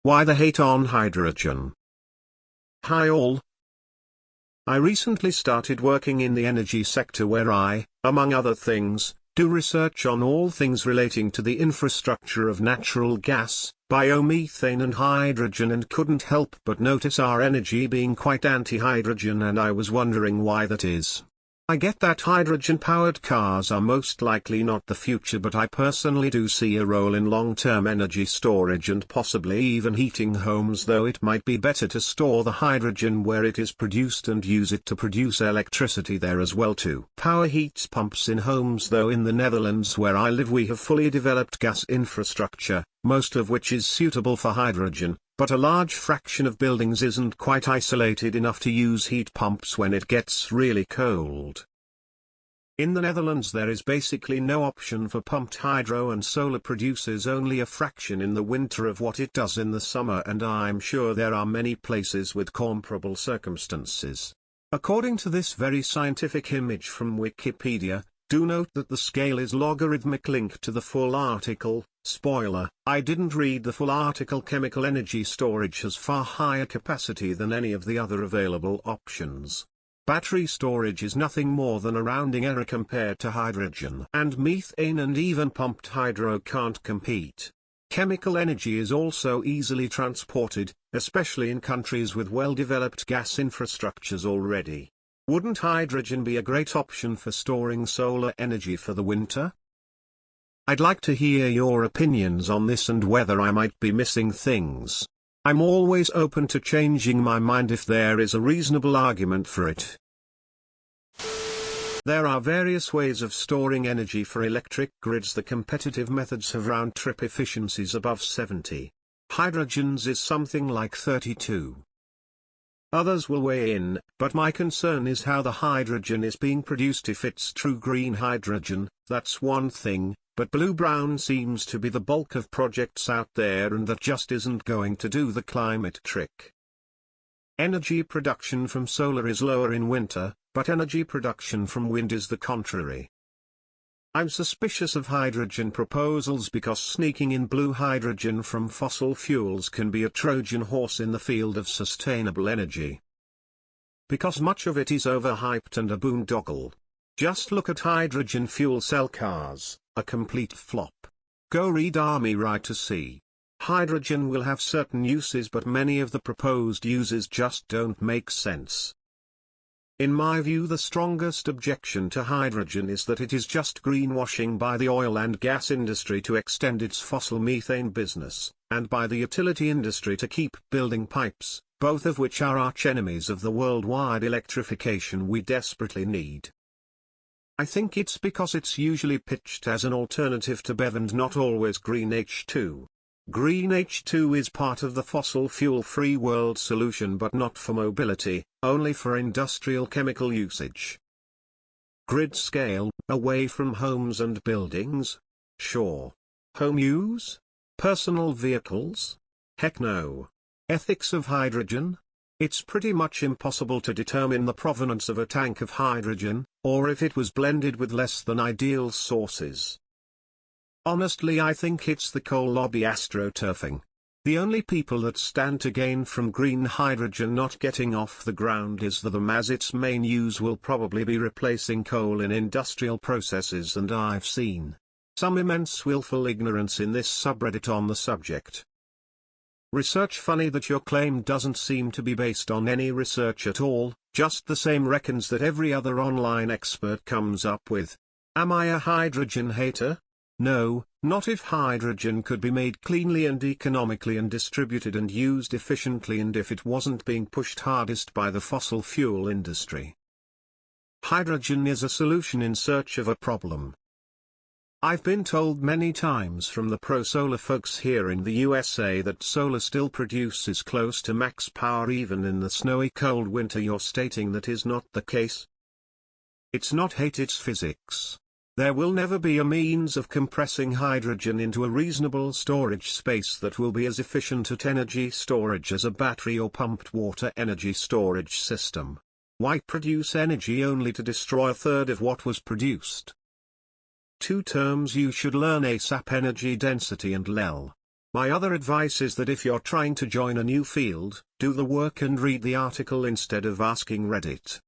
Why the hate on hydrogen? Hi all. I recently started working in the energy sector where I, among other things, do research on all things relating to the infrastructure of natural gas, biomethane and hydrogen, and couldn't help but notice our energy being quite anti-hydrogen, and I was wondering why that is. I get that hydrogen-powered cars are most likely not the future, but I personally do see a role in long-term energy storage and possibly even heating homes, though it might be better to store the hydrogen where it is produced and use it to produce electricity there as well to power heat pumps in homes, though in the Netherlands where I live we have fully developed gas infrastructure, most of which is suitable for hydrogen, but a large fraction of buildings isn't quite isolated enough to use heat pumps when it gets really cold. In the Netherlands there is basically no option for pumped hydro, and solar produces only a fraction in the winter of what it does in the summer, and I'm sure there are many places with comparable circumstances. According to this very scientific image from Wikipedia, do note that the scale is logarithmic. Link to the full article. Spoiler, I didn't read the full article. Chemical energy storage has far higher capacity than any of the other available options. Battery storage is nothing more than a rounding error compared to hydrogen and methane, and even pumped hydro can't compete. Chemical energy is also easily transported, especially in countries with well-developed gas infrastructures already. Wouldn't hydrogen be a great option for storing solar energy for the winter? I'd like to hear your opinions on this and whether I might be missing things. I'm always open to changing my mind if there is a reasonable argument for it. There are various ways of storing energy for electric grids. The competitive methods have round-trip efficiencies above 70. Hydrogen's is something like 32. Others will weigh in, but my concern is how the hydrogen is being produced. If it's true green hydrogen, that's one thing, but blue-brown seems to be the bulk of projects out there, and that just isn't going to do the climate trick. Energy production from solar is lower in winter, but energy production from wind is the contrary. I'm suspicious of hydrogen proposals because sneaking in blue hydrogen from fossil fuels can be a Trojan horse in the field of sustainable energy. Because much of it is overhyped and a boondoggle. Just look at hydrogen fuel cell cars, a complete flop. Go read Army Right to see. Hydrogen will have certain uses, but many of the proposed uses just don't make sense. In my view, the strongest objection to hydrogen is that it is just greenwashing by the oil and gas industry to extend its fossil methane business, and by the utility industry to keep building pipes, both of which are arch-enemies of the worldwide electrification we desperately need. I think it's because it's usually pitched as an alternative to BEV and not always green H2. Green H2 is part of the fossil fuel-free world solution, but not for mobility, only for industrial chemical usage. Grid scale, away from homes and buildings? Sure. Home use? Personal vehicles? Heck no. Ethics of hydrogen? It's pretty much impossible to determine the provenance of a tank of hydrogen, or if it was blended with less than ideal sources. Honestly, I think it's the coal lobby astroturfing. The only people that stand to gain from green hydrogen not getting off the ground is them, as its main use will probably be replacing coal in industrial processes, and I've seen some immense willful ignorance in this subreddit on the subject. Research. Funny that your claim doesn't seem to be based on any research at all, just the same reckons that every other online expert comes up with. Am I a hydrogen hater? No, not if hydrogen could be made cleanly and economically and distributed and used efficiently, and if it wasn't being pushed hardest by the fossil fuel industry. Hydrogen is a solution in search of a problem. I've been told many times from the pro-solar folks here in the USA that solar still produces close to max power even in the snowy cold winter. You're stating that is not the case? It's not hate, it's physics. There will never be a means of compressing hydrogen into a reasonable storage space that will be as efficient at energy storage as a battery or pumped water energy storage system. Why produce energy only to destroy a third of what was produced? Two terms you should learn ASAP: energy density and LEL. My other advice is that if you're trying to join a new field, do the work and read the article instead of asking Reddit.